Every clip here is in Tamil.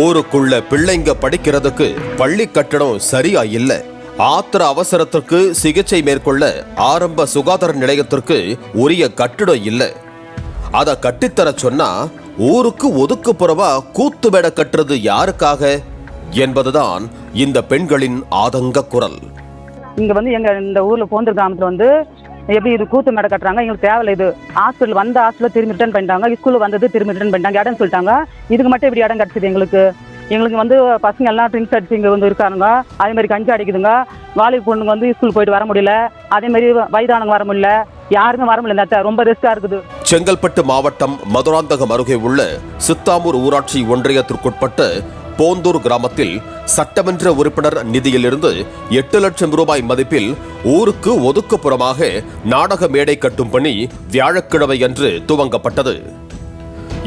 ஊருக்குள்ள பிள்ளைங்க படிக்கிறதுக்கு பள்ளி கட்டணம் சரியா இல்ல. ஆத்திர அவசரத்திற்கு சிகிச்சை மேற்கொள்ள ஆரம்ப சுகாதார நிலையத்திற்கு உரிய கட்டிடம் இல்ல. அத கட்டித்தர சொன்னா ஊருக்கு ஒதுக்குப்புறவா கூத்து மேடை கட்டுறது யாருக்காக என்பதுதான் இந்த பெண்களின் ஆதங்க குரல். இங்க எங்க இந்த ஊர்ல போந்தூர் கிராமத்துல எப்படி இது கூத்து மேடை கட்டுறாங்க, எங்களுக்கு தேவையில்லை. இது ஹாஸ்பிட்டல் வந்த ஹாஸ்பிட்டல் திரும்பி ரிட்டர்ன் பண்ணிட்டாங்க, ஸ்கூலுக்கு வந்தது திரும்பி ரிட்டர்ன் பண்ணிட்டாங்க, இடம் சொல்லிட்டாங்க. இதுக்கு மட்டும் இப்படி இடம் கிடைச்சது எங்களுக்கு பசங்க எல்லாம் ட்ரிங்க்ஸ் அடிச்சு இங்க இருக்காருங்க. அதே மாதிரி கஞ்சி அடிக்குதுங்க. வாலிப பொண்ணுங்க ஸ்கூல் போயிட்டு வர முடியல, அதே மாதிரி வயதானவங்க வர முடியல, யாருமே வர முடியல. ரொம்ப ரிஸ்கா இருக்குது. செங்கல்பட்டு மாவட்டம் மதுராந்தகம் அருகே உள்ள சித்தாமூர் ஊராட்சி ஒன்றியத்திற்குட்பட்ட போந்தூர் கிராமத்தில் சட்டமன்ற உறுப்பினர் நிதியிலிருந்து 8 லட்சம் ரூபாய் மதிப்பில் ஊருக்கு ஒதுக்குப்புறமாக நாடக மேடை கட்டும் பணி வியாழக்கிழமை அன்று துவங்கப்பட்டது.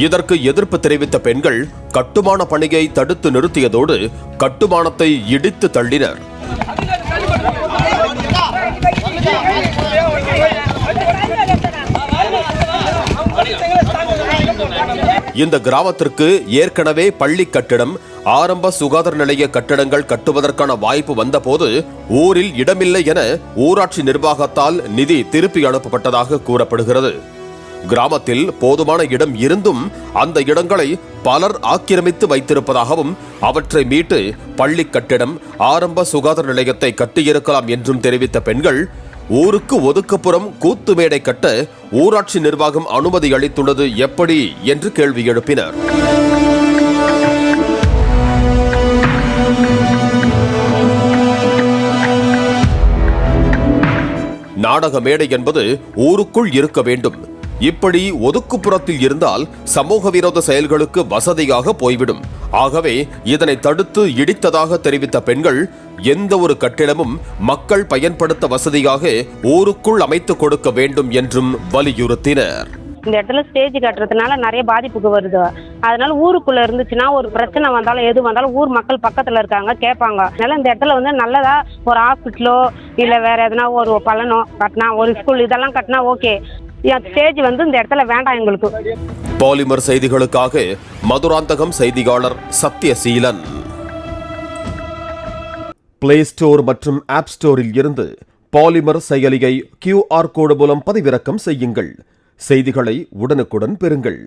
இதற்கு எதிர்ப்பு தெரிவித்த பெண்கள் கட்டுமான பணியை தடுத்து நிறுத்தியதோடு கட்டுமானத்தை இடித்து தள்ளினர். இந்த கிராமத்திற்கு ஏற்கனவே பள்ளி கட்டிடம், ஆரம்ப சுகாதார நிலைய கட்டிடங்கள் கட்டுவதற்கான வாய்ப்பு வந்தபோது ஊரில் இடமில்லை என ஊராட்சி நிர்வாகத்தால் நிதி திருப்பி அனுப்பப்பட்டதாக கூறப்படுகிறது. கிராமத்தில் போதுமான இடம் இருந்தும் அந்த இடங்களை பலர் ஆக்கிரமித்து வைத்திருப்பதாகவும் அவற்றை மீட்டு பள்ளி கட்டிடம், ஆரம்ப சுகாதார நிலையத்தை கட்டியிருக்கலாம் என்றும் தெரிவித்த பெண்கள் ஊருக்கு ஒதுக்குப்புறம் கூத்து மேடை கட்ட ஊராட்சி நிர்வாகம் அனுமதி அளித்துள்ளது எப்படி என்று கேள்வி எழுப்பினர். நாடக மேடை என்பது ஊருக்குள் இருக்க வேண்டும். இப்படி ஒதுக்குப்புறத்தில் இருந்தால் சமூக விரோத செயல்களுக்கு வசதியாக போய்விடும். ஆகவே இதனை தடுத்து இடித்ததாக தெரிவித்த பெண்கள் எந்த ஒரு கட்டிடமும் மக்கள் பயன்படுத்த வசதியாக ஊருக்குள் அமைத்துக் கொடுக்க வேண்டும் என்றும் வலியுறுத்தினர். இந்த இடத்துல ஸ்டேஜ் கட்டுறதுனால நிறைய பாதிப்புக்கு வருது. அதனால ஊருக்குள்ள இருந்துச்சுன்னா ஒரு பிரச்சனை வந்தாலும் எது வந்தாலும் ஊர் மக்கள் பக்கத்துல இருக்காங்க, கேட்பாங்க. அதனால இந்த இடத்துல நல்லதா ஒரு ஹாஸ்பிட்டலோ இல்ல வேற எதனா ஒரு பலனோ கட்டினா, ஒரு ஸ்கூல் இதெல்லாம் கட்டினா ஓகே. ஸ்டேஜ் இந்த இடத்துல வேண்டாம் எங்களுக்கு. பாலிமர் செய்திகளுக்காக மதுராந்தகம் செய்தியாளர் சத்யசீலன். பிளே ஸ்டோர் மற்றும் ஆப் ஸ்டோரில் இருந்து பாலிமர் செயலியை QR கோடு மூலம் பதிவிறக்கம் செய்யுங்கள். செய்திகளை உடனுக்குடன் பெறுங்கள்.